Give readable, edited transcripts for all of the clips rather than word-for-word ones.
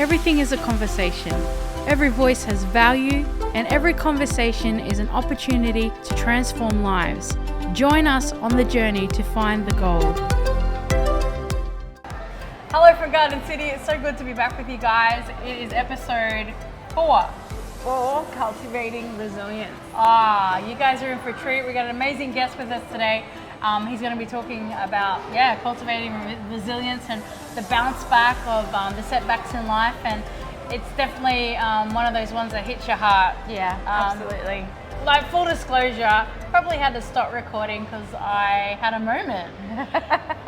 everything is a conversation. Every voice has value, and every conversation is an opportunity to transform lives. Join us on the journey to find the gold. Hello from Garden City. It's so good to be back with you guys. It is episode 4. For Cultivating Resilience. You guys are in for a treat. We got an amazing guest with us today. He's going to be talking about, cultivating resilience and the bounce back of the setbacks in life. And it's definitely one of those ones that hits your heart. Yeah, absolutely. Like, full disclosure, probably had to stop recording because I had a moment.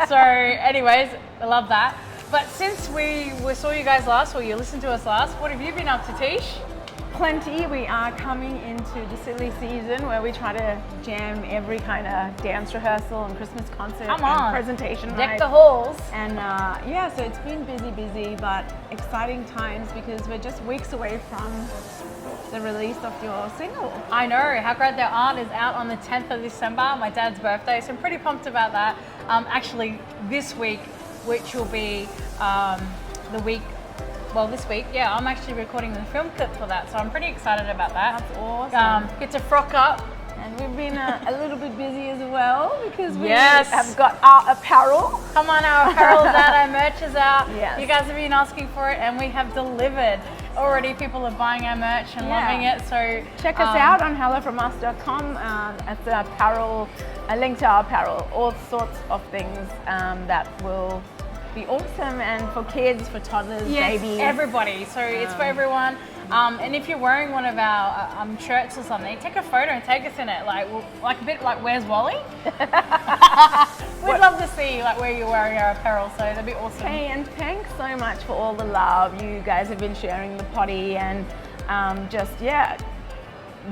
So anyways, I love that. But since we saw you guys last, or you listened to us last, what have you been up to, Tish? Plenty. We are coming into the silly season where we try to jam every kind of dance rehearsal and Christmas concert and presentation. Deck the halls. And so it's been busy, but exciting times because we're just weeks away from the release of your single. I know. How Great Thou Art is out on the 10th of December, my dad's birthday, so I'm pretty pumped about that. Actually, this week, which will be this week, I'm actually recording the film clip for that, so I'm pretty excited about that. That's awesome. Get to frock up. And we've been a little bit busy as well because we have got our apparel. Come on, our apparel's out, our merch is out. Yes. You guys have been asking for it and we have delivered. Already people are buying our merch and loving it, so check us out on hellofromus.com. It's the apparel, a link to our apparel, all sorts of things that will be awesome, and for kids, for toddlers, babies, everybody. So it's for everyone. And if you're wearing one of our shirts or something, take a photo and take us in it, like a bit like Where's Wally? We'd love to see where you're wearing our apparel, so that'd be awesome. Hey, and thanks so much for all the love. You guys have been sharing the potty and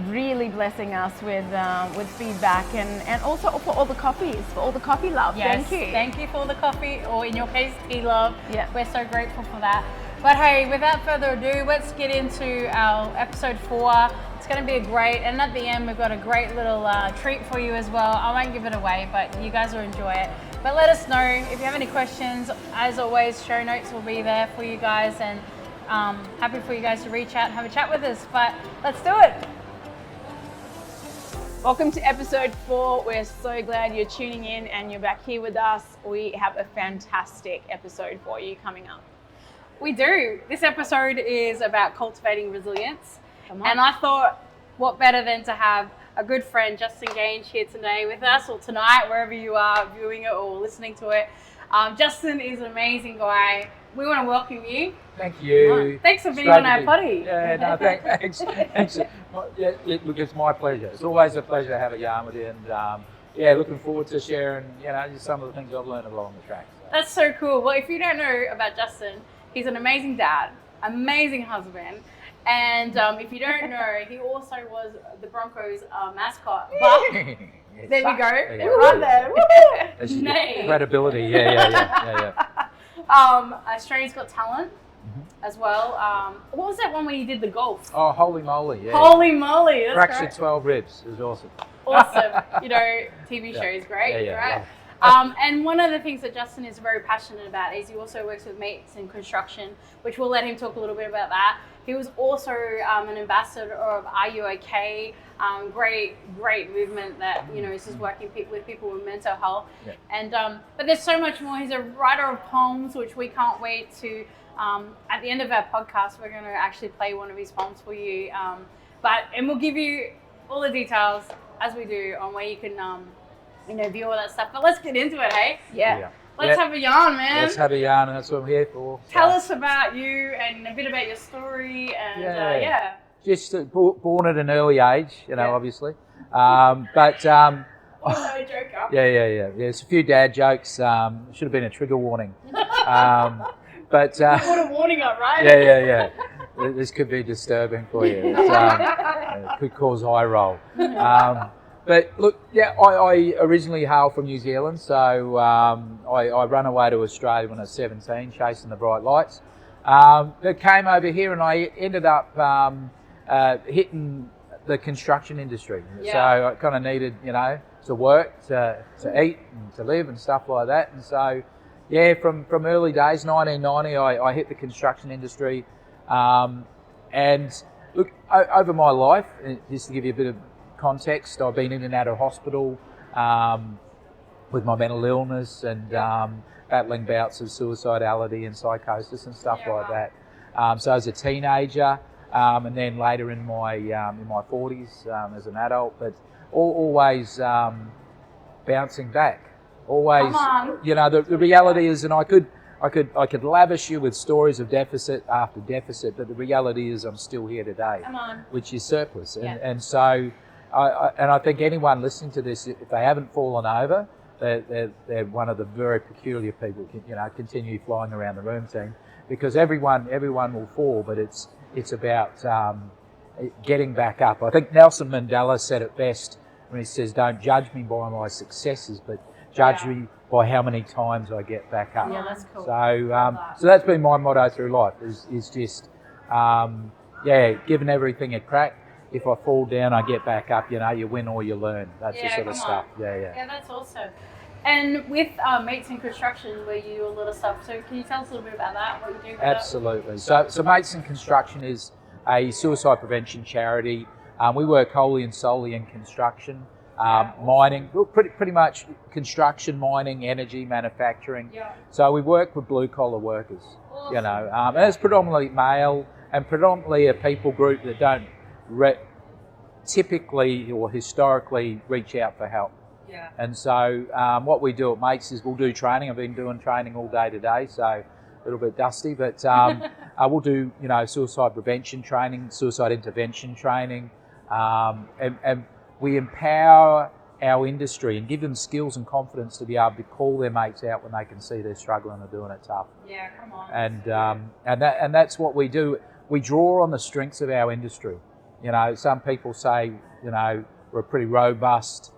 really blessing us with feedback and also for all the coffees, for all the coffee love. Yes, thank you. Thank you for all the coffee, or in your case, tea love. Yeah. We're so grateful for that. But hey, without further ado, let's get into our episode 4. It's going to be and at the end, we've got a great little treat for you as well. I won't give it away, but you guys will enjoy it. But let us know if you have any questions. As always, show notes will be there for you guys, and happy for you guys to reach out and have a chat with us. But let's do it. Welcome to episode 4. We're so glad you're tuning in and you're back here with us. We have a fantastic episode for you coming up. We do. This episode is about cultivating resilience. And I thought, what better than to have a good friend, Justin Geange, here today with us, or tonight, wherever you are viewing it or listening to it. Justin is an amazing guy. We want to welcome you. Thank you. Thanks for being on our potty. Yeah, no, thanks. Look, it's my pleasure. It's always a pleasure to have a yarn with you, and looking forward to sharing, just some of the things I've learned along the track. So. That's so cool. Well, if you don't know about Justin, he's an amazing dad, amazing husband, and if you don't know, he also was the Broncos mascot. But there we go. Right there. That's credibility. Yeah. Australia's Got Talent as well. What was that one where you did the golf? Oh, holy moly! Yeah. Holy moly! That's Fractured great. 12 ribs. It was awesome. Awesome. TV shows, great. Yeah. Right? And one of the things that Justin is very passionate about is he also works with mates in construction, which we'll let him talk a little bit about that. He was also an ambassador of Are You OK? Great movement that is just working with people with mental health. Yeah. And but there's so much more. He's a writer of poems, which we can't wait to. At the end of our podcast, we're going to actually play one of his poems for you. And we'll give you all the details as we do on where you can view all that stuff. But let's get into it, hey? Yeah. Let's have a yarn, man. Let's have a yarn, and that's what I'm here for. Tell us about you and a bit about your story, and Just born at an early age, obviously. But also a joker. Yeah. There's a few dad jokes. Should have been a trigger warning. But put a warning up, right? Yeah. This could be disturbing for you. It could cause eye roll. But look, I originally hail from New Zealand, so I ran away to Australia when I was 17, chasing the bright lights. But came over here and I ended up hitting the construction industry. Yeah. So I kind of needed, to work, to eat and to live and stuff like that. And so Yeah, from early days, 1990, I hit the construction industry. And look, over my life, just to give you a bit of context, I've been in and out of hospital with my mental illness and battling bouts of suicidality and psychosis and stuff like that. So as a teenager, and then later in my 40s as an adult, but always bouncing back. Always, you know, the reality is, and I could lavish you with stories of deficit after deficit, but the reality is I'm still here today, which is surplus. And so, I think anyone listening to this, if they haven't fallen over, they're one of the very peculiar people, you know, continue flying around the room team, because everyone will fall, but it's about getting back up. I think Nelson Mandela said it best when he says, "Don't judge me by my successes, but judge me by how many times I get back up." Yeah, that's cool. So that's been my motto through life, is just, giving everything a crack. If I fall down, I get back up, you know, you win or you learn. That's the sort of stuff. Yeah, that's awesome. And with Mates in Construction, where you do a lot of stuff, so can you tell us a little bit about that, what you do with Absolutely. So Mates in Construction is a suicide prevention charity. We work wholly and solely in construction. Mining, well, pretty much construction, mining, energy, manufacturing. So we work with blue collar workers, you know, and it's predominantly male and predominantly a people group that don't typically or historically reach out for help. And so what we do at Mates is we'll do training. I've been doing training all day today, so a little bit dusty, but we'll do, you know, suicide prevention training, suicide intervention training, and we empower our industry and give them skills and confidence to be able to call their mates out when they can see they're struggling or doing it tough. Yeah, come on. And that's what we do. We draw on the strengths of our industry. You know, some people say, you know, we're a pretty robust,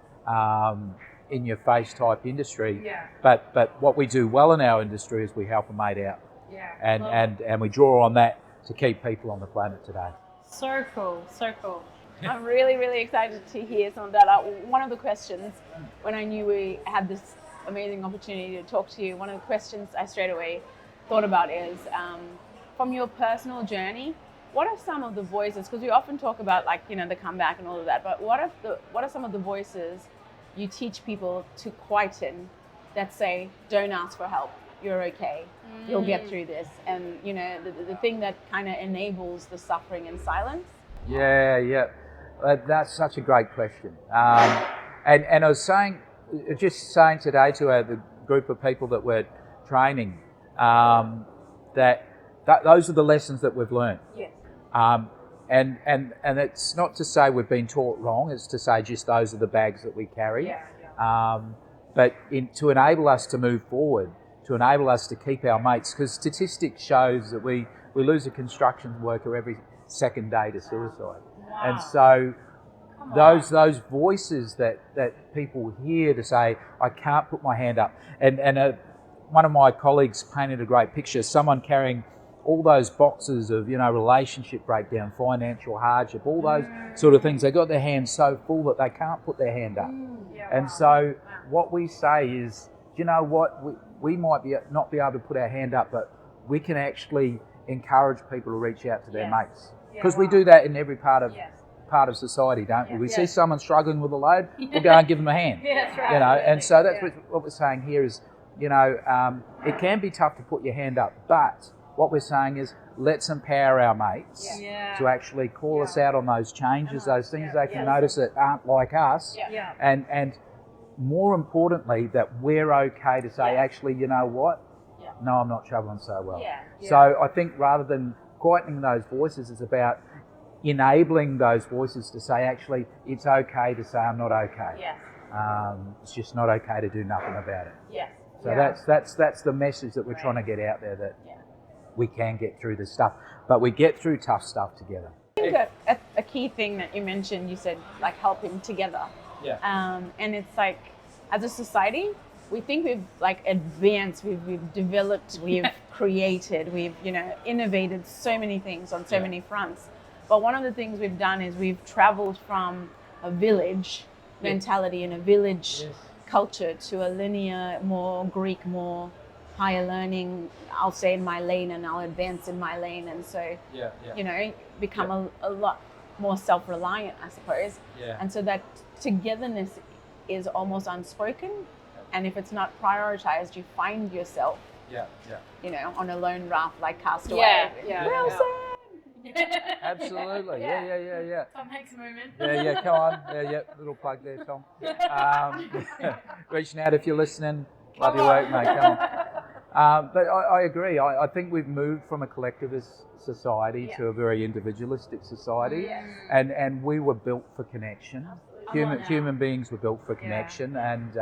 in your face type industry. But what we do well in our industry is we help a mate out. And we draw on that to keep people on the planet today. So cool, so cool. I'm really, really excited to hear some of that. One of the questions, when I knew we had this amazing opportunity to talk to you, one of the questions I straight away thought about is, from your personal journey, what are some of the voices, because we often talk about, like, you know, the comeback and all of that, but what are some of the voices you teach people to quieten that say, don't ask for help, you're okay, you'll get through this, and, you know, the thing that kind of enables the suffering in silence? Yeah. That's such a great question. And I was just saying today to the group of people that we're training, that those are the lessons that we've learned. And it's not to say we've been taught wrong, it's to say just those are the bags that we carry. But to enable us to move forward, to enable us to keep our mates, because statistics shows that we lose a construction worker every second day to suicide. And so those voices that people hear to say, I can't put my hand up. And one of my colleagues painted a great picture, someone carrying all those boxes of, you know, relationship breakdown, financial hardship, all those sort of things. They got their hands so full that they can't put their hand up. And so what we say is, you know what, we might not be able to put our hand up, but we can actually encourage people to reach out to their mates. Because we do that in every part of society, don't we? We see someone struggling with a load, we'll go and give them a hand. That's right. You know, and so that's what we're saying here is, you know, it can be tough to put your hand up, but what we're saying is let's empower our mates to actually call us out on those changes, those things they can notice that aren't like us, and more importantly, that we're okay to say, actually, you know what? No, I'm not travelling so well. So I think rather than quietening those voices, it's about enabling those voices to say, actually, it's okay to say I'm not okay. It's just not okay to do nothing about it. So that's the message that we're trying to get out there, that we can get through this stuff, but we get through tough stuff together. I think a key thing that you mentioned, you said, like, helping together. And it's like, as a society, we think we've, like, advanced, we've developed, we've created, we've, you know, innovated so many things on so many fronts. But one of the things we've done is we've traveled from a village mentality and a village culture to a linear, more Greek, more higher learning, I'll stay in my lane and I'll advance in my lane, and so you know, become a lot more self-reliant, I suppose. And so that togetherness is almost unspoken, and if it's not prioritized, you find yourself you know, on a lone raft like Castaway. Absolutely. Yeah. Tom Hanks moment. Yeah, come on. Yeah, little plug there, Tom. Reaching out if you're listening. Love your work, mate. Come on. But I agree. I think we've moved from a collectivist society to a very individualistic society, and we were built for connection. Human beings were built for connection, and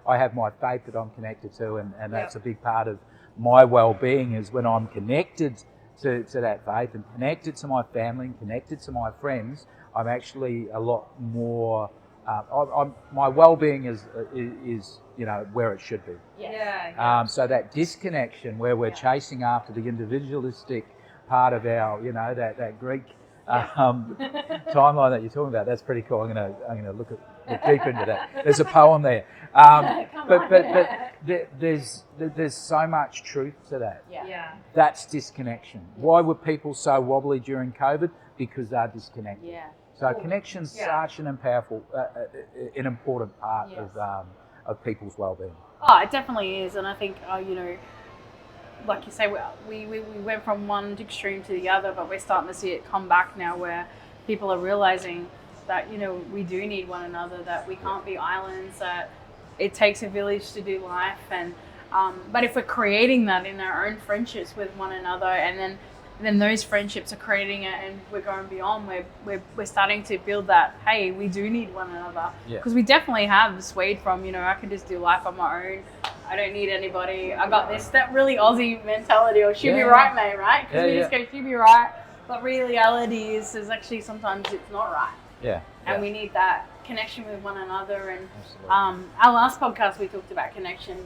I have my faith that I'm connected to, and that's a big part of my well-being is when I'm connected to that faith and connected to my family and connected to my friends. I'm actually a lot more. My well-being is you know where it should be. So that disconnection where we're chasing after the individualistic part of our, you know, that Greek timeline that you're talking about. That's pretty cool. I'm gonna look deep into that. There's a poem there. But there's so much truth to that. That's disconnection. Why were people so wobbly during COVID? Because they're disconnected. So connection's such an powerful, an important part of people's well-being. Oh, it definitely is, and I think you know, like you say, we went from one extreme to the other, but we're starting to see it come back now, where people are realizing that, you know, we do need one another, that we can't be islands, that it takes a village to do life, and but if we're creating that in our own friendships with one another, and then those friendships are creating it, and we're going beyond. We're starting to build that. Hey, we do need one another, because we definitely have swayed from, you know, I can just do life on my own. I don't need anybody. I got this. That really Aussie mentality, or she'll be right, mate, right? Because we just go, she'll be right. But reality is actually sometimes it's not right. And we need that connection with one another. And our last podcast we talked about connection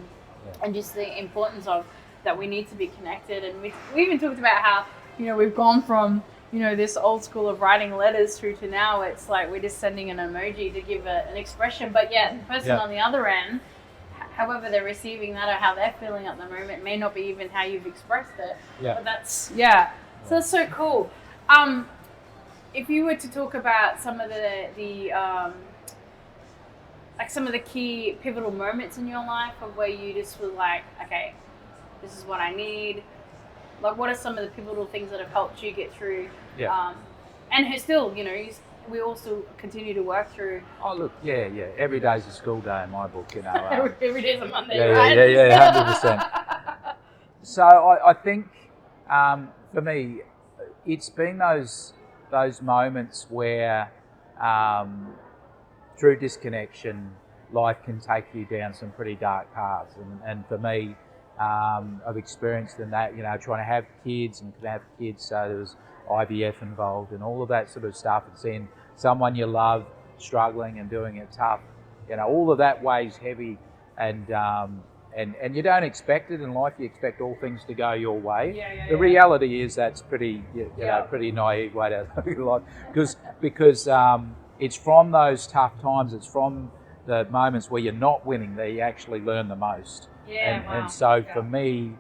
and just the importance of that we need to be connected. And we even talked about how, you know, we've gone from, you know, this old school of writing letters through to now it's like we're just sending an emoji to give an expression, but yet the person on the other end, however they're receiving that or how they're feeling at the moment, may not be even how you've expressed it. But that's so that's so cool. If you were to talk about some of the like some of the key pivotal moments in your life of where you just were like, okay, this is what I need. Like, what are some of the pivotal things that have helped you get through? And who still, you know, we also continue to work through. Oh, look, every day's a school day in my book, you know. Every day's a Monday, right? 100%. So I think for me, it's been those moments where through disconnection, life can take you down some pretty dark paths, and for me, I've experienced in that, you know, trying to have kids and could have kids, so there was IVF involved and all of that sort of stuff, and seeing someone you love struggling and doing it tough, you know, all of that weighs heavy, and you don't expect it in life. You expect all things to go your way. The reality is that's pretty, you know, pretty naive way to look at life, because it's from those tough times, it's from the moments where you're not winning that you actually learn the most. And so for me,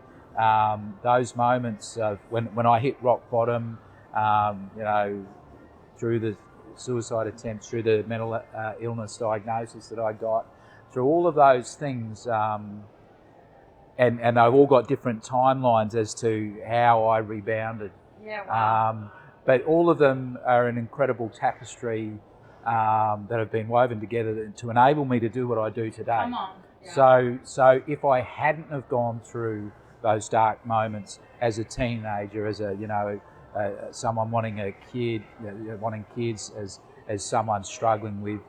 those moments of when I hit rock bottom, you know, through the suicide attempts, through the mental illness diagnosis that I got, through all of those things, and they've all got different timelines as to how I rebounded. But all of them are an incredible tapestry that have been woven together to enable me to do what I do today. Come on. So if I hadn't have gone through those dark moments as a teenager, as a, you know, someone wanting a kid, you know, wanting kids, as someone struggling with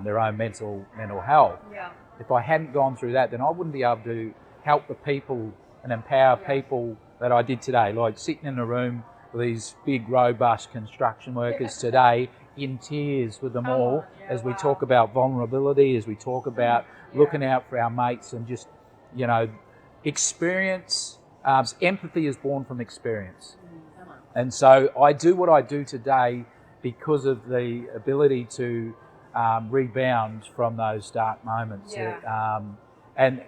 their own mental health, if I hadn't gone through that, then I wouldn't be able to help the people and empower people that I did today, like sitting in a room with these big, robust construction workers today, in tears with them all, as we talk about vulnerability, as we talk about looking out for our mates, and just, you know, experience. Empathy is born from experience. And so I do what I do today because of the ability to rebound from those dark moments. And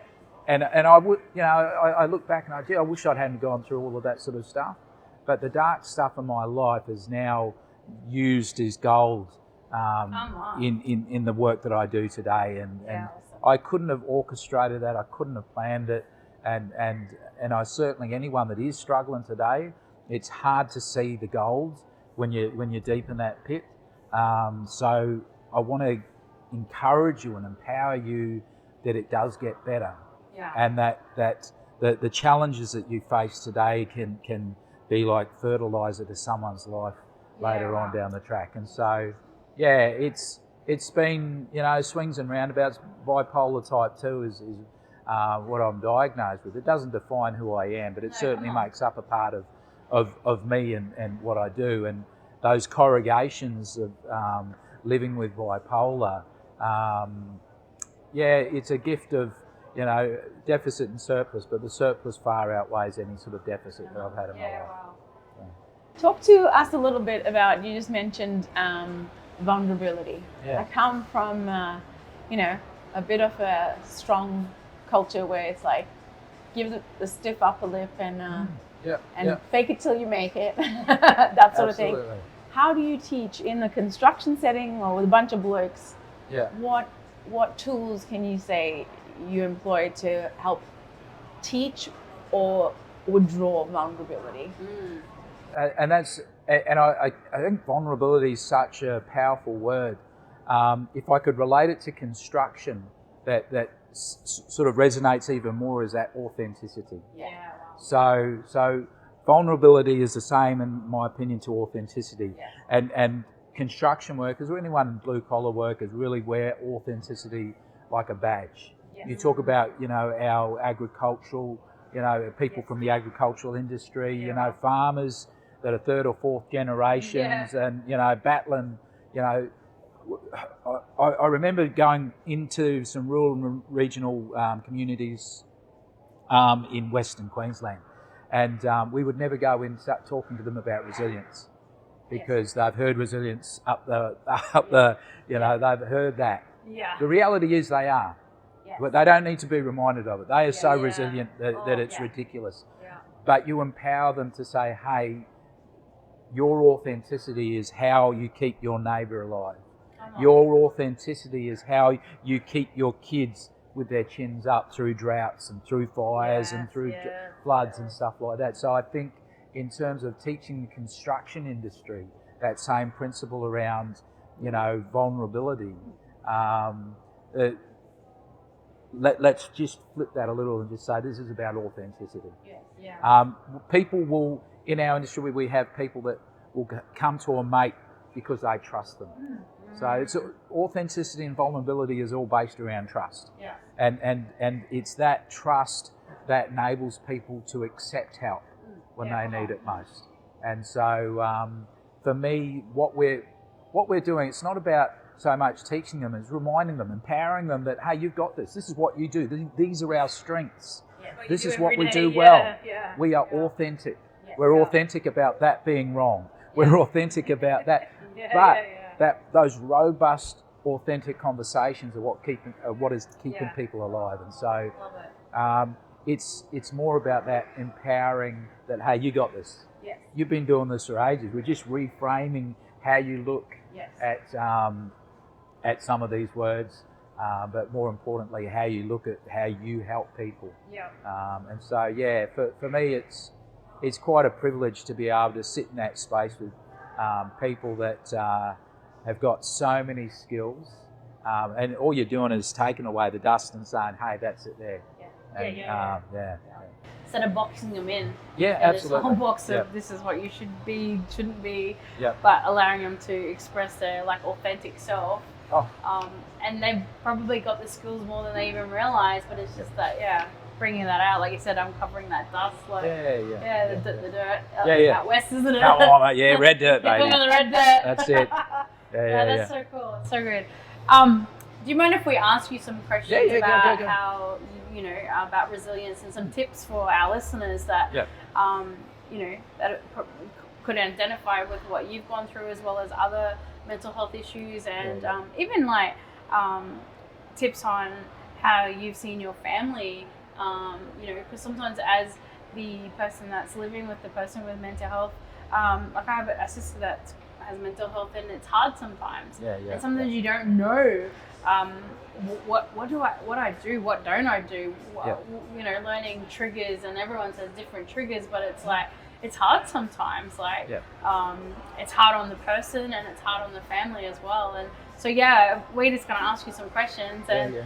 And I would, I look back and I wish I hadn't gone through all of that sort of stuff. But the dark stuff in my life is now used as gold in the work that I do today. And I couldn't have orchestrated that. I couldn't have planned it. And I certainly, anyone that is struggling today, it's hard to see the gold when you're deep in that pit. So I want to encourage you and empower you that it does get better. Yeah. And that the challenges that you face today can be like fertilizer to someone's life later on down the track. And so, it's been, swings and roundabouts. Bipolar type 2 is what I'm diagnosed with. It doesn't define who I am, but it certainly makes up a part of me and what I do. And those corrugations of living with bipolar, it's a gift of, deficit and surplus, but the surplus far outweighs any sort of deficit that I've had in my life. Wow. Yeah. Talk to us a little bit about, you just mentioned vulnerability. Yeah. I come from, a bit of a strong culture where it's like, give the stiff upper lip and fake it till you make it, that sort of thing. How do you teach in a construction setting or with a bunch of blokes? Yeah. What tools can you say you employ to help teach or withdraw vulnerability? And I think vulnerability is such a powerful word. If I could relate it to construction, that sort of resonates even more is that authenticity. Yeah. So vulnerability is the same, in my opinion, to authenticity. Yeah. And construction workers or anyone in blue collar workers really wear authenticity like a badge. Yes. You talk about, our agricultural, people from the agricultural industry, farmers that are third or fourth generations and, battling, I remember going into some rural and regional communities in Western Queensland, and we would never go in and start talking to them about resilience because they've heard resilience up the they've heard that. Yeah. The reality is they are. But they don't need to be reminded of it. They are so resilient that it's ridiculous. Yeah. But you empower them to say, hey, your authenticity is how you keep your neighbour alive. Your authenticity is how you keep your kids with their chins up through droughts and through fires and through floods and stuff like that. So I think in terms of teaching the construction industry, that same principle around, vulnerability, let's just flip that a little and just say this is about authenticity. People will, in our industry, we have people that will come to a mate because they trust them. So it's authenticity and vulnerability is all based around trust. Yeah. And it's that trust that enables people to accept help when they need it most. And so for me, what we're doing, it's not about so much teaching them, it's reminding them, empowering them that, hey, you've got this. This is what you do. These are our strengths. This is what we do well. We are authentic. We're authentic about that being wrong. We're authentic about that. Those robust, authentic conversations are what is keeping people alive. And so it's more about that empowering that, hey, you got this. Yes. You've been doing this for ages. We're just reframing how you look at some of these words, but more importantly, how you look at how you help people. Yeah. And so, for me, it's quite a privilege to be able to sit in that space with people that have got so many skills, and all you're doing is taking away the dust and saying, hey, that's it there. Instead of boxing them in. Yeah, absolutely. This whole box of this is what you should be, shouldn't be, but allowing them to express their authentic self. And they've probably got the skills more than they even realize, but it's just that, bringing that out. Like you said, uncovering that dust. The dirt out west, isn't it? Come on, mate. Red dirt, baby. The red dirt. That's it. That's so cool. It's so good. Do you mind if we ask you some questions about go. how, about resilience and some tips for our listeners that, that could identify with what you've gone through as well as other mental health issues and even tips on how you've seen your family Because sometimes as the person that's living with the person with mental health, like I have a sister that has mental health, and it's hard sometimes. And sometimes you don't know what do I do, what don't I do. Learning triggers, and everyone says different triggers, but it's like it's hard sometimes. It's hard on the person, and it's hard on the family as well. And so we're just gonna ask you some questions, and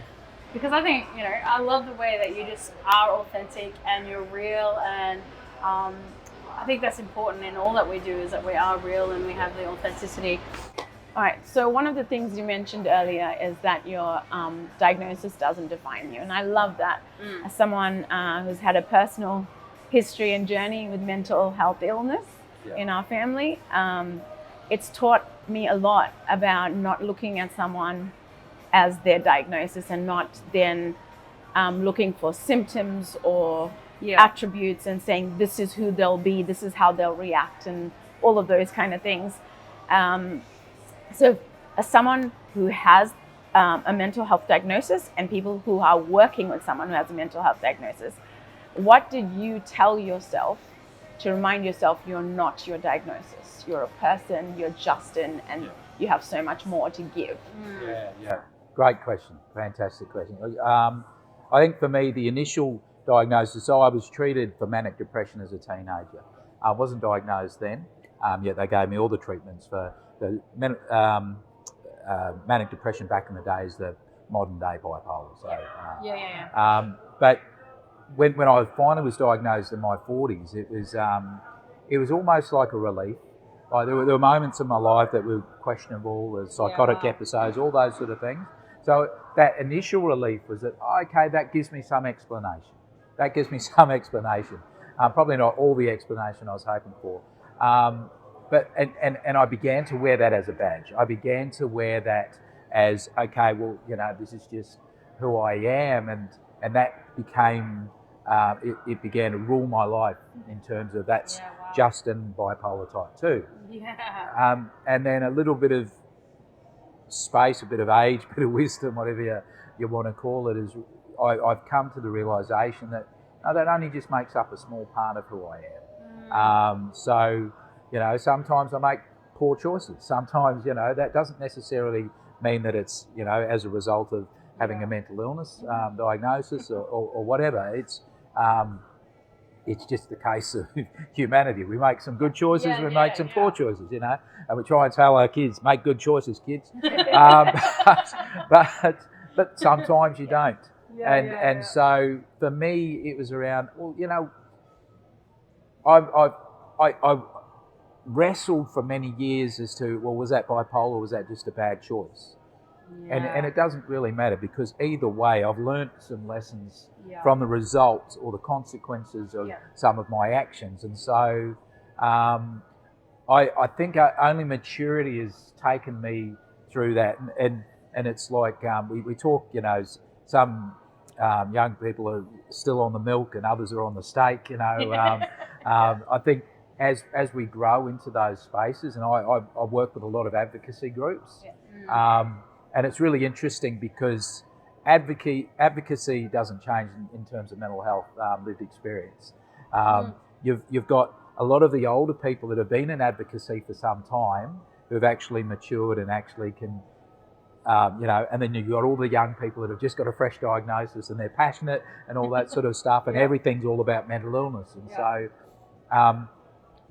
because I think I love the way that you just are authentic and you're real, and I think that's important in all that we do, is that we are real and we have the authenticity. All right, so one of the things you mentioned earlier is that your diagnosis doesn't define you. And I love that. As someone who's had a personal history and journey with mental health illness in our family, it's taught me a lot about not looking at someone as their diagnosis, and not then looking for symptoms or attributes and saying this is who they'll be, this is how they'll react, and all of those kind of things. So as someone who has a mental health diagnosis, and people who are working with someone who has a mental health diagnosis, what did you tell yourself to remind yourself you're not your diagnosis? You're a person, you're Justin, and you have so much more to give. Great question. Fantastic question. I think for me, the initial diagnosis, so I was treated for manic depression as a teenager. I wasn't diagnosed then, yet they gave me all the treatments for the manic depression back in the day is the modern day bipolar. So, but when I finally was diagnosed in my 40s, it was almost like a relief. Like there were moments in my life that were questionable, the psychotic episodes, all those sort of things. So that initial relief was that, okay, that gives me some explanation. Probably not all the explanation I was hoping for. But I began to wear that as a badge. I began to wear that as, okay, well, this is just who I am, and that became it began to rule my life in terms of that's Justin bipolar type 2. And then a little bit of space, a bit of age, a bit of wisdom, whatever you want to call it, is I've come to the realisation that that only just makes up a small part of who I am. So sometimes I make poor choices. Sometimes that doesn't necessarily mean that it's as a result of having a mental illness diagnosis or whatever. It's just the case of humanity. We make some good choices, we make some poor choices, and we try and tell our kids, make good choices, kids. But sometimes you don't. So for me, it was around, I wrestled for many years as to, was that bipolar or was that just a bad choice? And it doesn't really matter, because either way, I've learned some lessons from the results or the consequences of some of my actions. And so I think only maturity has taken me through that. And it's like we talk, some young people are still on the milk and others are on the steak, I think as we grow into those spaces, and I work with a lot of advocacy groups, and it's really interesting because advocacy doesn't change in terms of mental health lived experience. You've got a lot of the older people that have been in advocacy for some time who have actually matured and actually can, and then you've got all the young people that have just got a fresh diagnosis and they're passionate and all that sort of stuff, and everything's all about mental illness. And so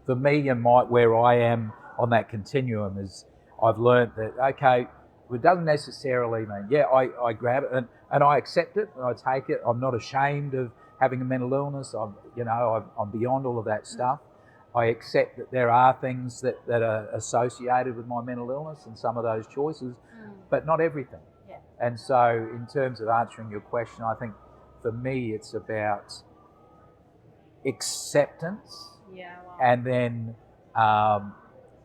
for me and where I am on that continuum is I've learned that, okay, it doesn't necessarily mean, I grab it and I accept it and I take it. I'm not ashamed of having a mental illness. I'm beyond all of that stuff. I accept that there are things that are associated with my mental illness and some of those choices, but not everything. And so in terms of answering your question, I think for me it's about acceptance, and then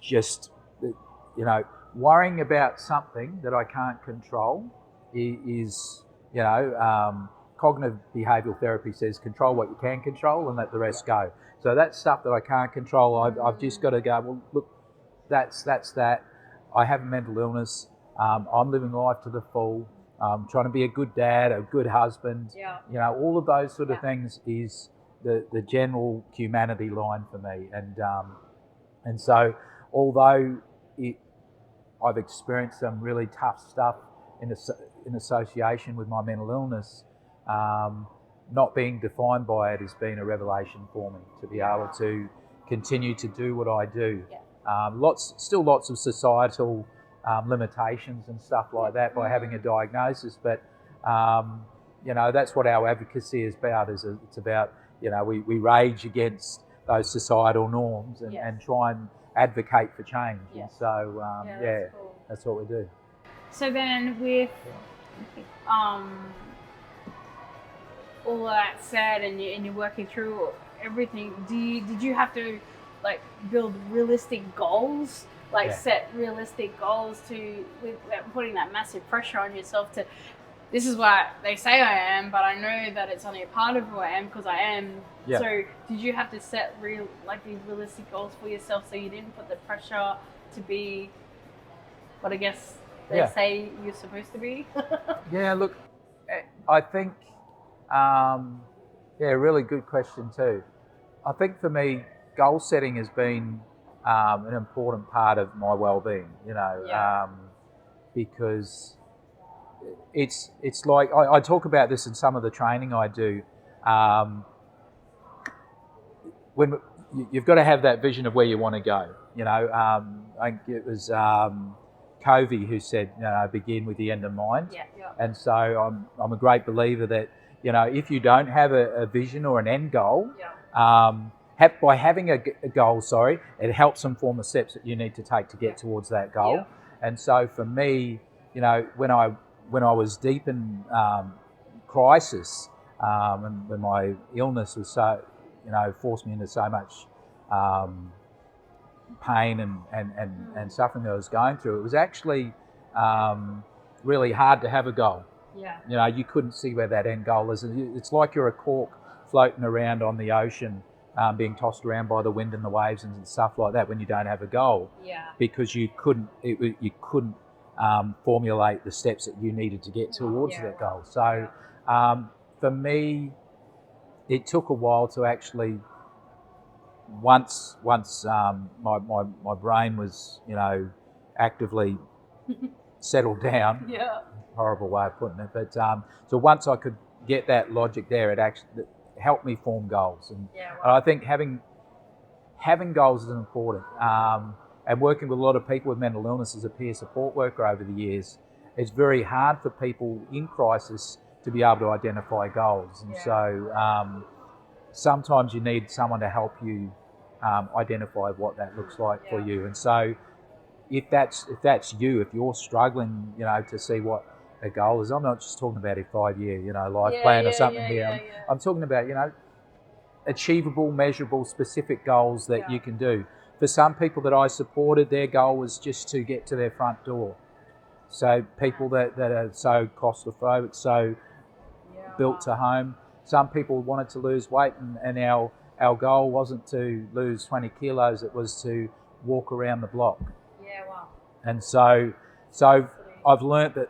just, worrying about something that I can't control is, cognitive behavioural therapy says control what you can control and let the rest go. So that stuff that I can't control, I've just got to go, well, look, that's that. I have a mental illness. I'm living life to the full. trying to be a good dad, a good husband. Yeah. You know, all of those sort of things is the general humanity line for me. And so, although I've experienced some really tough stuff in association with my mental illness, not being defined by it has been a revelation for me to be able to continue to do what I do. Still lots of societal limitations and stuff like that by having a diagnosis, but you know, that's what our advocacy is about. It's about, you know, we rage against those societal norms and try and advocate for change. And so that's what we do. So then with all that said, and you're working through everything, did you have to like build realistic goals, like set realistic goals without putting that massive pressure on yourself to, this is what they say I am, but I know that it's only a part of who I am because I am. So did you have to set these realistic goals for yourself so you didn't put the pressure to be what I guess they say you're supposed to be? Look, I think really good question too. I think for me, goal setting has been an important part of my well-being, you know, because it's like, I talk about this in some of the training I do. When you've got to have that vision of where you want to go, you know. I think it was Covey who said, you know, begin with the end in mind. And so I'm a great believer that, you know, if you don't have a vision or an end goal, by having a goal, it helps inform the steps that you need to take to get towards that goal. And so for me, you know, when I was deep in crisis, and when my illness was so, you know, forced me into so much pain and suffering that I was going through, it was actually really hard to have a goal. You know, you couldn't see where that end goal is. It's like you're a cork floating around on the ocean, being tossed around by the wind and the waves and stuff like that when you don't have a goal. Because you couldn't formulate the steps that you needed to get towards that goal. So for me, it took a while to actually, once my brain was, you know, actively settled down. Horrible way of putting it, but so once I could get that logic there, it actually helped me form goals. And I think having goals is important. And working with a lot of people with mental illness as a peer support worker over the years, it's very hard for people in crisis to be able to identify goals. And so sometimes you need someone to help you identify what that looks like for you. And so if that's you, if you're struggling, you know, to see what a goal is, I'm not just talking about a 5-year, you know, life plan or something here. I'm talking about, you know, achievable, measurable, specific goals that you can do. For some people that I supported, their goal was just to get to their front door. So people that are so claustrophobic, so built to home. Some people wanted to lose weight, and our goal wasn't to lose 20 kilos, it was to walk around the block. And so I've learnt that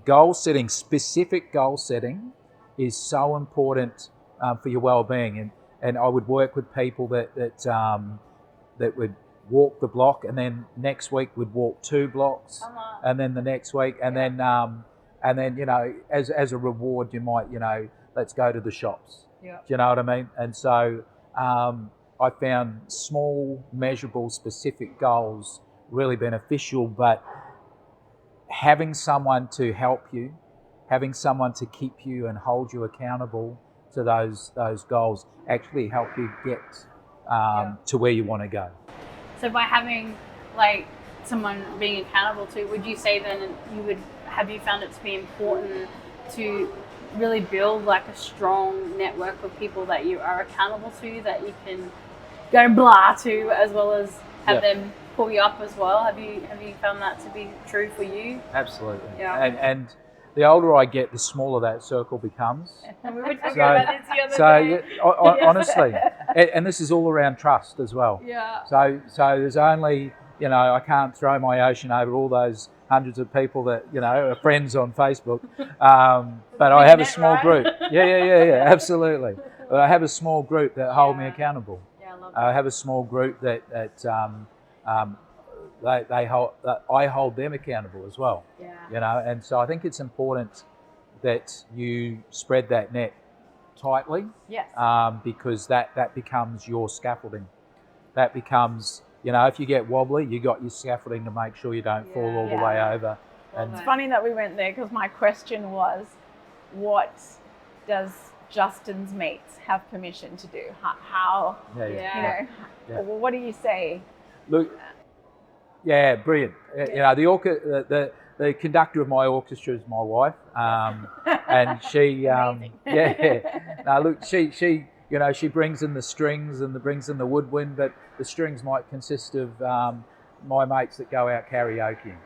goal setting, specific goal setting, is so important for your well-being. And I would work with people that would walk the block, and then next week would walk 2 blocks, and then the next week, and then you know, as a reward, you might, you know, let's go to the shops. Do you know what I mean? And so I found small, measurable, specific goals really beneficial, but having someone to help you, having someone to keep you and hold you accountable to those goals actually help you get to where you want to go. So by having like someone being accountable to, would you say then have you found it to be important to really build like a strong network of people that you are accountable to, that you can go blah to, as well as have them pull you up as well? Have you found that to be true for you? Absolutely. And the older I get, the smaller that circle becomes. And we were talking about this the other day. Honestly, and this is all around trust as well. So there's only you know, I can't throw my ocean over all those hundreds of people that, you know, are friends on Facebook. But I have a small group. Yeah, absolutely. But I have a small group that hold me accountable. Yeah, I love that. I have a small group that I hold them accountable as well. Yeah. You know, and so I think it's important that you spread that net tightly. Yes. Because that becomes your scaffolding. That becomes, you know, if you get wobbly, you got your scaffolding to make sure you don't fall all the way over. And It's funny that we went there because my question was, what does Justin's mates have permission to do? How you know, what do you say? Look, yeah, brilliant. You know, the conductor of my orchestra is my wife, and she, no, look, she, you know, she brings in the strings and brings in the woodwind, but the strings might consist of my mates that go out karaokeing.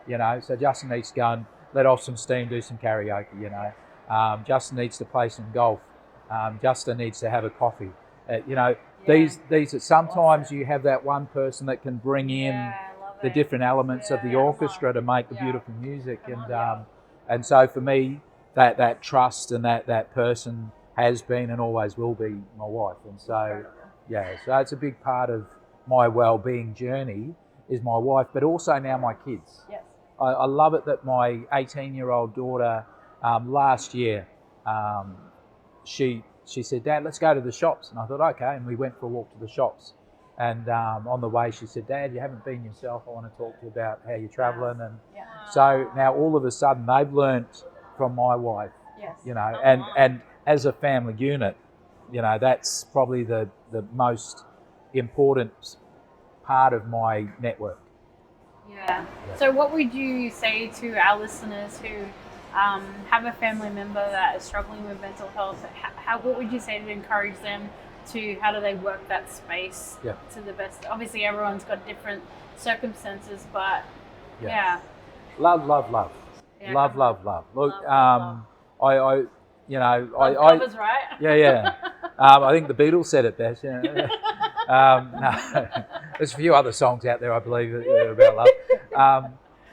You know, so Justin needs to go and let off some steam, do some karaoke. You know, Justin needs to play some golf. Justin needs to have a coffee. You know, these are sometimes you have that one person that can bring in the different elements of the orchestra to make the beautiful music, and so for me, that trust and that person has been and always will be my wife, and so so it's a big part of my well-being journey is my wife, but also now my kids. Yes. I love it that my 18-year-old daughter last year, she said, "Dad, let's go to the shops," and I thought, okay, and we went for a walk to the shops. And on the way, she said, "Dad, you haven't been yourself. I want to talk to you about how you're travelling." And so now all of a sudden they've learnt from my wife, you know, and as a family unit, you know, that's probably the most important part of my network. Yeah. So what would you say to our listeners who have a family member that is struggling with mental health? What would you say to encourage them to, how do they work that space to the best? Obviously everyone's got different circumstances, but love. Yeah. Love. Look, love. I you know, Love covers, right? I think the Beatles said it best. No, there's a few other songs out there I believe that are about love.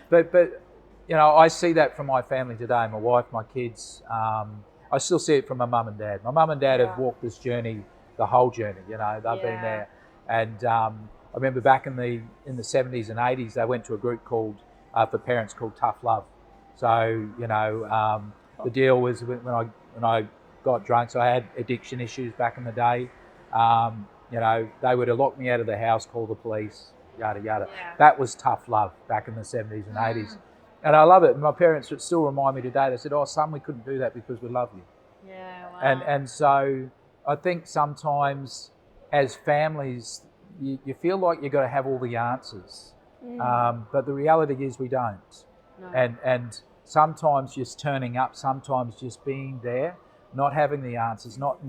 But you know, I see that from my family today, my wife, my kids. I still see it from my mum and dad. My mum and dad have walked this journey, the whole journey. You know, they've been there. And I remember back in the 70s and 80s, they went to a group called for parents called Tough Love. So you know, the deal was when I got drunk, so I had addiction issues back in the day. You know, they would have locked me out of the house, call the police, yada yada. That was tough love back in the 70s and 80s. And I love it. My parents would still remind me today, they said, "Oh, son, we couldn't do that because we love you." Yeah, wow. And so I think sometimes as families, you feel like you've got to have all the answers. But the reality is we don't. No. And sometimes just turning up, sometimes just being there, not having the answers, not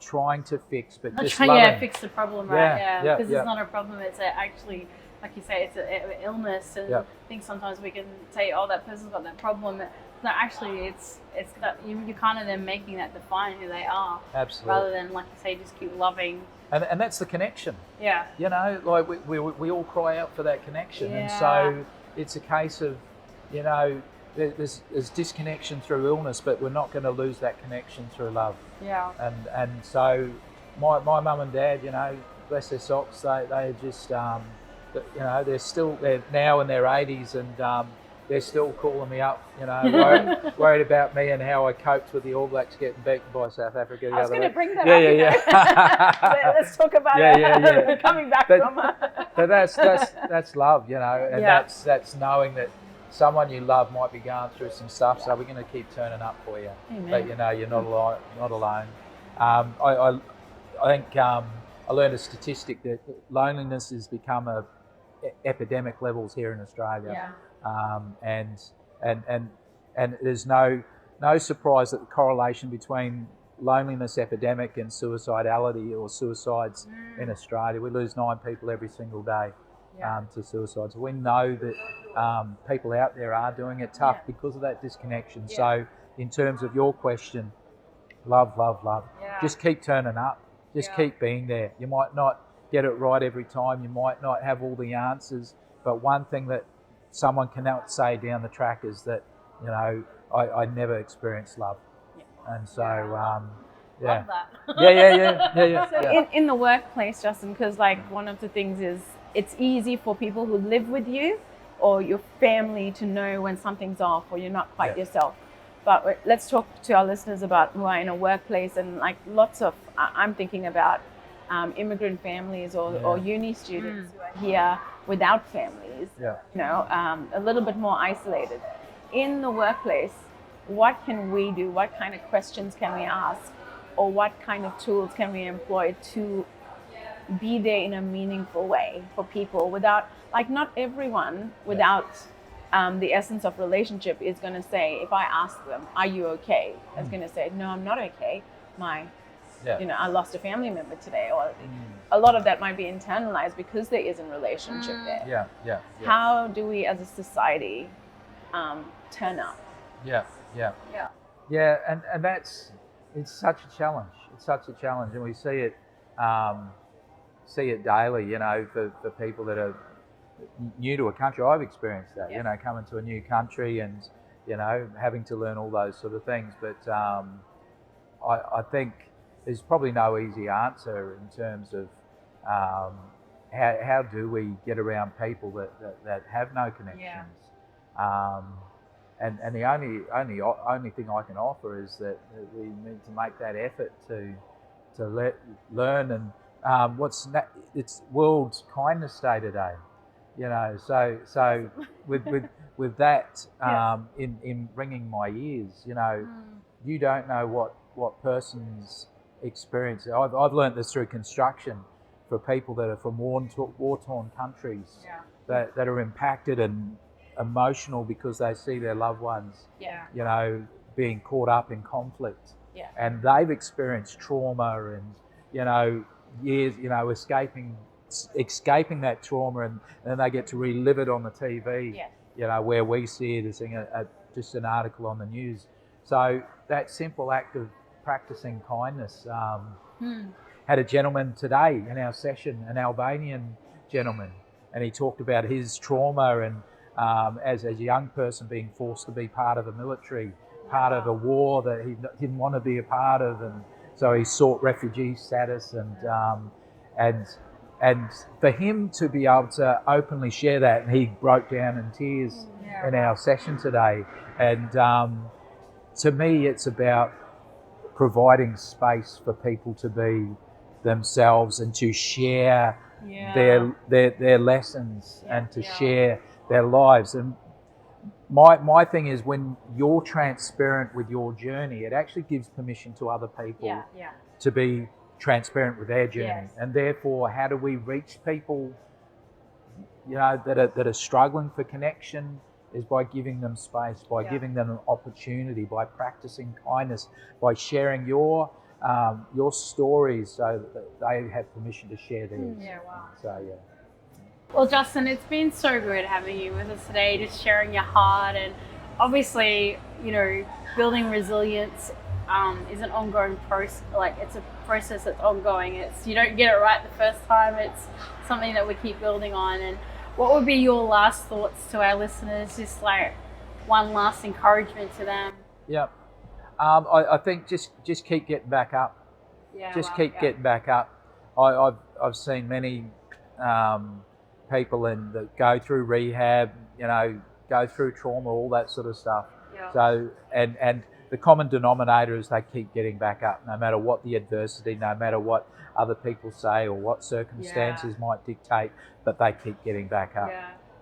trying to fix, but just loving. Fix the problem, right? Because it's not a problem, it's actually, like you say, it's an illness, and I think sometimes we can say, "Oh, that person's got that problem." No, actually, it's that you're kind of then making that define who they are. Absolutely. Rather than, like you say, just keep loving. And that's the connection. Yeah. You know, like we all cry out for that connection, and so it's a case of, you know, there's disconnection through illness, but we're not going to lose that connection through love. Yeah. And so my mum and dad, you know, bless their socks, they just you know, they're now in their 80s, and they're still calling me up, you know, worried about me and how I coped with the All Blacks getting beaten by South Africa. I was going to bring that up. Let's talk about it. Coming back from. But that's love, you know, and that's knowing that someone you love might be going through some stuff, so we're going to keep turning up for you. Amen. But you know, you're not alone. I think I learned a statistic that loneliness has become a epidemic levels here in Australia. And there's no surprise that the correlation between loneliness epidemic and suicidality or suicides in Australia. We lose 9 people every single day to suicide. So we know that people out there are doing it tough because of that disconnection. So in terms of your question, love. Just keep turning up. Just keep being there. You might not get it right every time. You might not have all the answers, but one thing that someone cannot say down the track is that, you know, I never experienced love. And so, yeah. Love that. Yeah. So in the workplace, Justin, because like one of the things is it's easy for people who live with you or your family to know when something's off or you're not quite yourself. But let's talk to our listeners about who are in a workplace, and like lots of, I'm thinking about immigrant families or uni students who are here without families, you know, a little bit more isolated. In the workplace, what can we do? What kind of questions can we ask? Or what kind of tools can we employ to be there in a meaningful way for people without, like not everyone without the essence of relationship is going to say, if I ask them, are you okay? Is going to say, no, I'm not okay. You know, I lost a family member today. Or a lot of that might be internalized because there isn't relationship there. How do we as a society turn up? And it's such a challenge. It's such a challenge, and we see it daily. You know, for people that are new to a country, I've experienced that. You know, coming to a new country and, you know, having to learn all those sort of things. But I think there's probably no easy answer in terms of how do we get around people that have no connections. And the only thing I can offer is that we need to make that effort to learn. And it's World Kindness Day today, you know. So with that in ringing my ears, you know, you don't know what person's experience. I've learned this through construction for people that are from war-torn countries that are impacted and emotional because they see their loved ones, you know, being caught up in conflict, and they've experienced trauma and, you know, years, you know, escaping that trauma, and then they get to relive it on the TV, you know, where we see it as just an article on the news. So that simple act of practicing kindness. Had a gentleman today in our session, an Albanian gentleman, and he talked about his trauma and as a young person being forced to be part of the military, part of a war that he didn't want to be a part of, and so he sought refugee status, and for him to be able to openly share that, and he broke down in tears in our session today. And to me, it's about providing space for people to be themselves and to share their lessons and to share their lives. And my thing is, when you're transparent with your journey, it actually gives permission to other people to be transparent with their journey. And therefore, how do we reach people, you know, that are struggling for connection, is by giving them space, by giving them an opportunity, by practicing kindness, by sharing your stories so that they have permission to share theirs. So Well, Justin, it's been so good having you with us today, just sharing your heart. And obviously, you know, building resilience is an ongoing process. Like, it's a process that's ongoing. You don't get it right the first time. It's something that we keep building on. And what would be your last thoughts to our listeners? Just like one last encouragement to them. I think just keep getting back up. Keep getting back up. I've seen many people that go through rehab, you know, go through trauma, all that sort of stuff. So and the common denominator is they keep getting back up, no matter what the adversity, no matter what other people say or what circumstances might dictate, but they keep getting back up.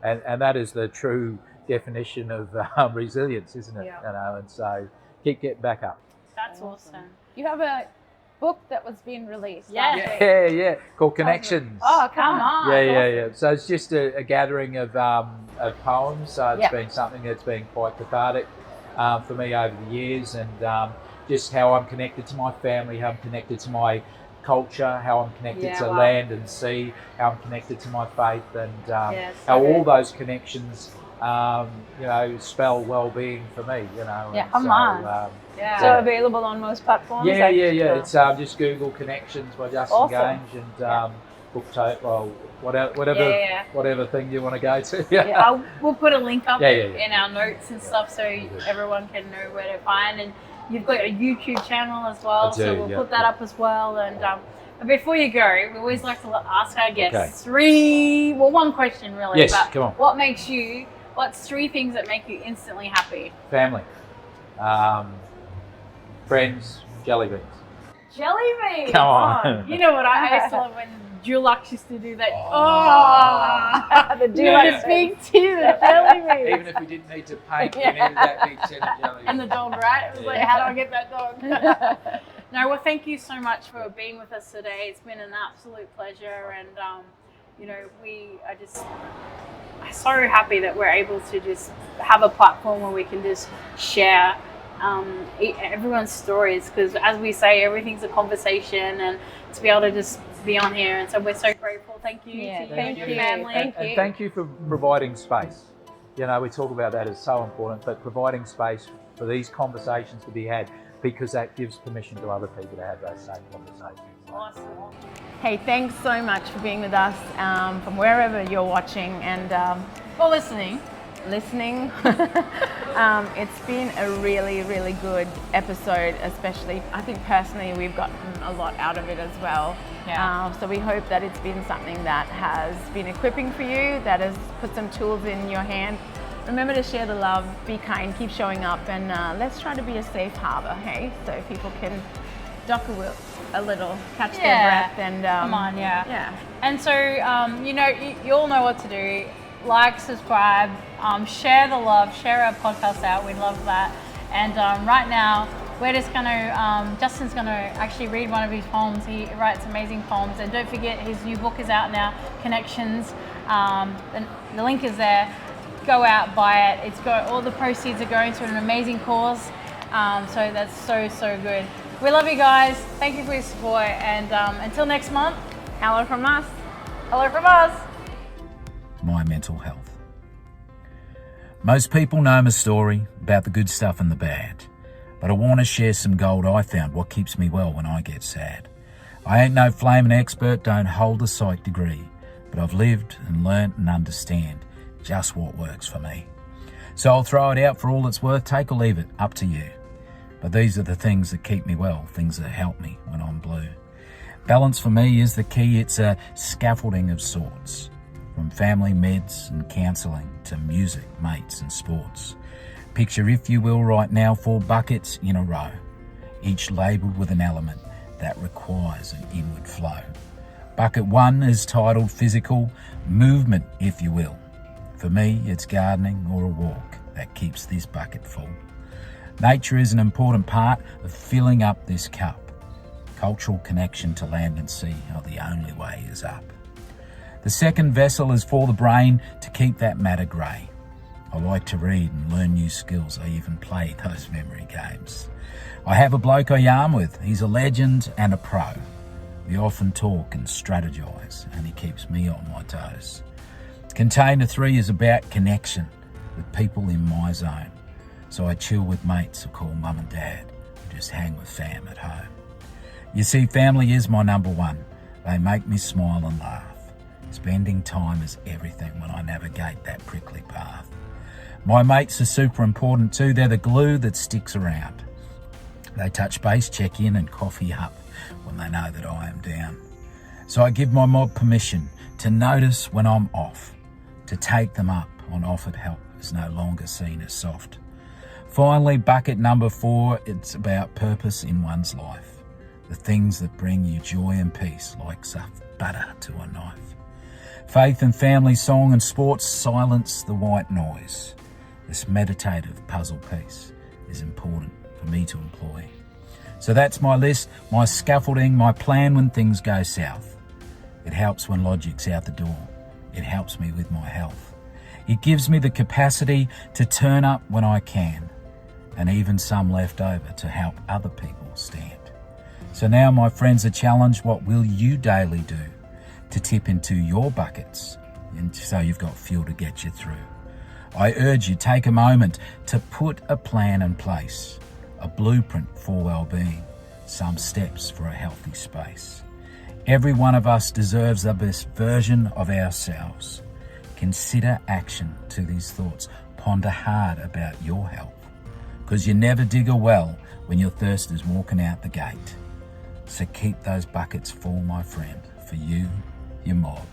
And that is the true definition of resilience, isn't it? You know, and so keep getting back up. That's awesome. You have a book that was being released. Called Connections. Oh, come on. Yeah. So it's just a gathering of poems. So it's been something that's been quite cathartic for me over the years, and just how I'm connected to my family, how I'm connected to my culture, how I'm connected to land and sea, how I'm connected to my faith, and how all those connections, you know, spell well-being for me. You know. So available on most platforms. It's just Google Connections by Justin Geange, and well, whatever thing you want to go to. Yeah, we'll put a link up Yeah. in our notes and stuff so everyone can know where to find. And you've got a YouTube channel as well, so we'll put that up as well. And but before you go, we always like to ask our guests one question really. Yes, about come on. What's 3 things that make you instantly happy? Family, friends, jelly beans. Jelly beans. Come on. You know what I used to love when Dulux used to do that. The Dulux big tin of jelly beans. Even if we didn't need to paint, we needed that big tin of jelly beans. And the dog, right? It was like, how do I get that dog? No, well, thank you so much for being with us today. It's been an absolute pleasure, and you know, I'm so happy that we're able to just have a platform where we can just share everyone's stories, because as we say, everything's a conversation, and to be able to just be on here, and so we're so grateful. Thank you to you and your family. And thank you for providing space. You know, we talk about that as so important, but providing space for these conversations to be had, because that gives permission to other people to have those same conversations. Awesome. Hey, thanks so much for being with us from wherever you're watching and Or listening. It's been a really, really good episode, especially I think personally we've gotten a lot out of it as well. So we hope that it's been something that has been equipping for you, that has put some tools in your hand. Remember to share the love, be kind, keep showing up, and let's try to be a safe harbour, hey? So people can dock a little, catch their breath, and come on, And so, you all know what to do. Like, subscribe, share the love, share our podcast out. We love that. And right now, we're just going to, Justin's going to actually read one of his poems. He writes amazing poems. And don't forget, his new book is out now, Connections. The link is there. Go out, buy it. It's got all the proceeds are going to an amazing cause. So that's so good. We love you guys. Thank you for your support. And until next month, hello from us. Hello from us. My mental health. Most people know my story about the good stuff and the bad, but I want to share some gold I found, what keeps me well when I get sad. I ain't no flaming expert, don't hold a psych degree, but I've lived and learnt and understand just what works for me. So I'll throw it out for all it's worth, take or leave it, up to you. But these are the things that keep me well, things that help me when I'm blue. Balance for me is the key, it's a scaffolding of sorts. From family, meds and counselling to music, mates and sports. Picture, if you will, right now 4 buckets in a row, each labelled with an element that requires an inward flow. Bucket 1 is titled physical movement, if you will. For me, it's gardening or a walk that keeps this bucket full. Nature is an important part of filling up this cup. Cultural connection to land and sea are the only way is up. The second vessel is for the brain to keep that matter grey. I like to read and learn new skills. I even play those memory games. I have a bloke I yarn with. He's a legend and a pro. We often talk and strategise, and he keeps me on my toes. Container 3 is about connection with people in my zone. So I chill with mates I call mum and dad, or just hang with fam at home. You see, family is my number one. They make me smile and laugh. Spending time is everything when I navigate that prickly path. My mates are super important too. They're the glue that sticks around. They touch base, check in and coffee up when they know that I am down. So I give my mob permission to notice when I'm off, to take them up on offered help is no longer seen as soft. Finally, bucket number 4, it's about purpose in one's life. The things that bring you joy and peace, like soft butter to a knife. Faith and family, song and sports silence the white noise. This meditative puzzle piece is important for me to employ. So that's my list, my scaffolding, my plan when things go south. It helps when logic's out the door. It helps me with my health. It gives me the capacity to turn up when I can, and even some left over to help other people stand. So now, my friends, a challenge, what will you daily do to tip into your buckets and so you've got fuel to get you through? I urge you, take a moment to put a plan in place, a blueprint for well-being, some steps for a healthy space. Every one of us deserves the best version of ourselves. Consider action to these thoughts. Ponder hard about your health, because you never dig a well when your thirst is walking out the gate. So keep those buckets full, my friend, for you, your mob,